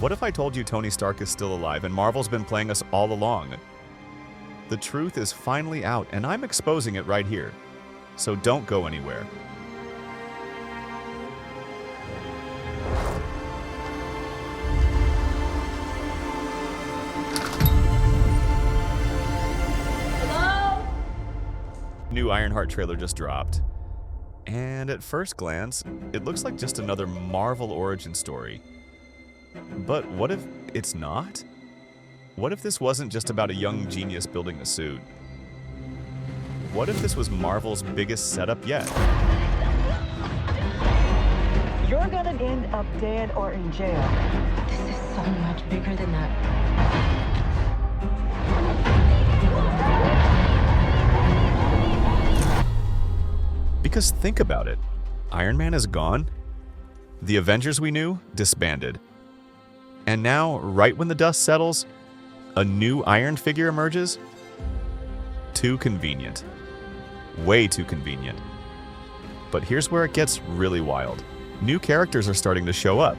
What if I told you Tony Stark is still alive and Marvel's been playing us all along? The truth is finally out, and I'm exposing it right here. So don't go anywhere. Hello? New Ironheart trailer just dropped. And at first glance, it looks like just another Marvel origin story. But what if it's not? What if this wasn't just about a young genius building a suit? What if this was Marvel's biggest setup yet? You're gonna end up dead or in jail. This is so much bigger than that. Because think about it. Iron Man is gone. The Avengers we knew disbanded. And now, right when the dust settles, a new Iron figure emerges? Too convenient. Way too convenient. But here's where it gets really wild. New characters are starting to show up.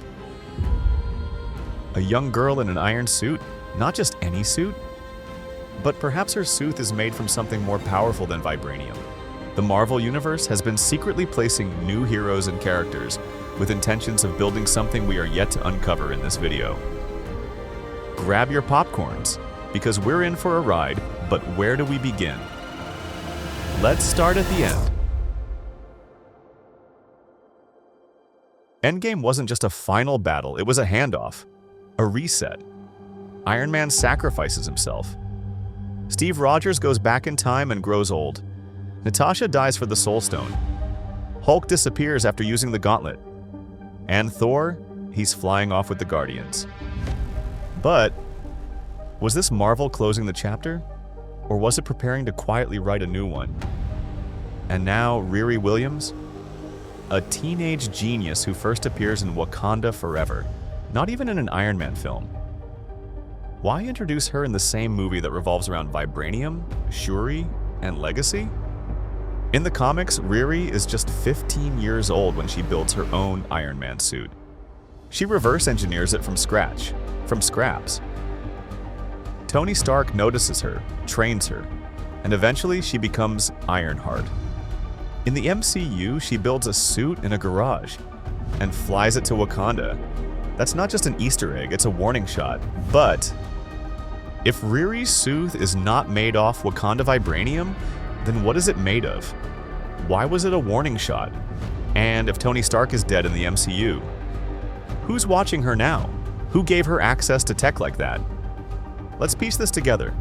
A young girl in an iron suit, not just any suit, but perhaps her suit is made from something more powerful than vibranium. The Marvel Universe has been secretly placing new heroes and characters with intentions of building something we are yet to uncover in this video. Grab your popcorns, because we're in for a ride, but where do we begin? Let's start at the end. Endgame wasn't just a final battle, it was a handoff, a reset. Iron Man sacrifices himself. Steve Rogers goes back in time and grows old. Natasha dies for the Soul Stone. Hulk disappears after using the gauntlet. And Thor, he's flying off with the Guardians. But was this Marvel closing the chapter? Or was it preparing to quietly write a new one? And now Riri Williams? A teenage genius who first appears in Wakanda Forever, not even in an Iron Man film. Why introduce her in the same movie that revolves around vibranium, Shuri, and legacy? In the comics, Riri is just 15 years old when she builds her own Iron Man suit. She reverse engineers it from scratch, from scraps. Tony Stark notices her, trains her, and eventually she becomes Ironheart. In the MCU, she builds a suit in a garage and flies it to Wakanda. That's not just an Easter egg, it's a warning shot. But if Riri's suit is not made off Wakanda vibranium, then what is it made of? Why was it a warning shot? And if Tony Stark is dead in the MCU, who's watching her now? Who gave her access to tech like that? Let's piece this together.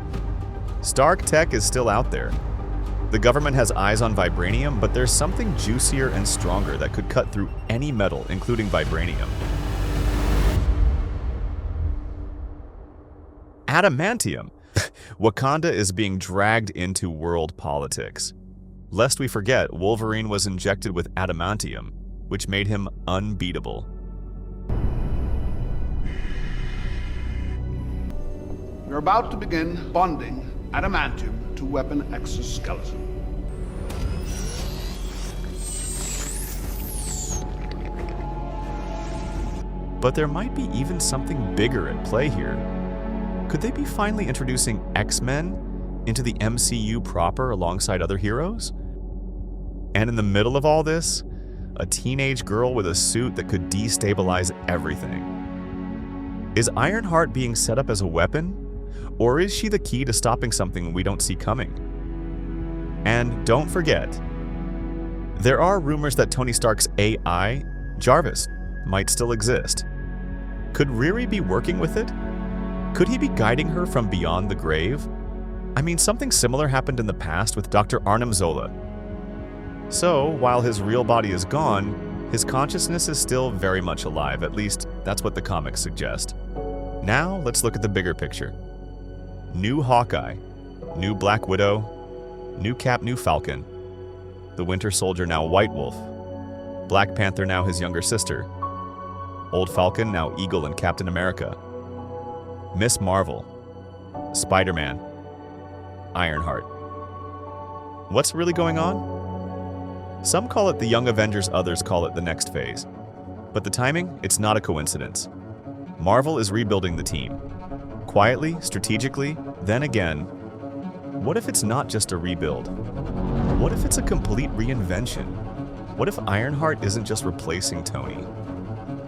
Stark tech is still out there. The government has eyes on vibranium, but there's something juicier and stronger that could cut through any metal, including vibranium. Adamantium. Wakanda is being dragged into world politics. Lest we forget, Wolverine was injected with adamantium, which made him unbeatable. We're about to begin bonding adamantium to weapon exoskeleton. But there might be even something bigger at play here. Could they be finally introducing X-Men into the MCU proper alongside other heroes? And in the middle of all this, a teenage girl with a suit that could destabilize everything. Is Ironheart being set up as a weapon? Or is she the key to stopping something we don't see coming? And don't forget, there are rumors that Tony Stark's AI, Jarvis, might still exist. Could Riri be working with it? Could he be guiding her from beyond the grave? I mean, something similar happened in the past with Dr. Arnim Zola. So, while his real body is gone, his consciousness is still very much alive, at least that's what the comics suggest. Now, let's look at the bigger picture. New Hawkeye, new Black Widow, new Cap, new Falcon. The Winter Soldier now White Wolf. Black Panther now his younger sister. Old Falcon now Eagle and Captain America. Miss Marvel. Spider-Man. Ironheart. What's really going on? Some call it the Young Avengers, others call it the next phase. But the timing, it's not a coincidence. Marvel is rebuilding the team. Quietly, strategically, then again, what if it's not just a rebuild? What if it's a complete reinvention? What if Ironheart isn't just replacing Tony?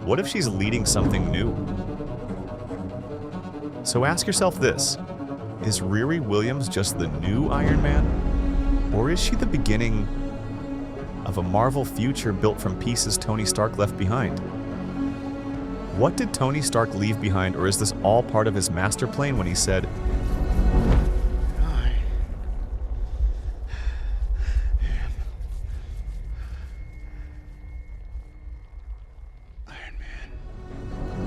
What if she's leading something new? So ask yourself this, is Riri Williams just the new Iron Man? Or is she the beginning of a Marvel future built from pieces Tony Stark left behind? What did Tony Stark leave behind, or is this all part of his master plan when he said,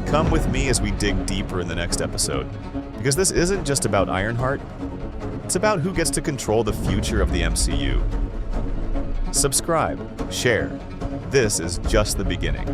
Come with me as we dig deeper in the next episode, because this isn't just about Ironheart, it's about who gets to control the future of the MCU. Subscribe, share. This is just the beginning.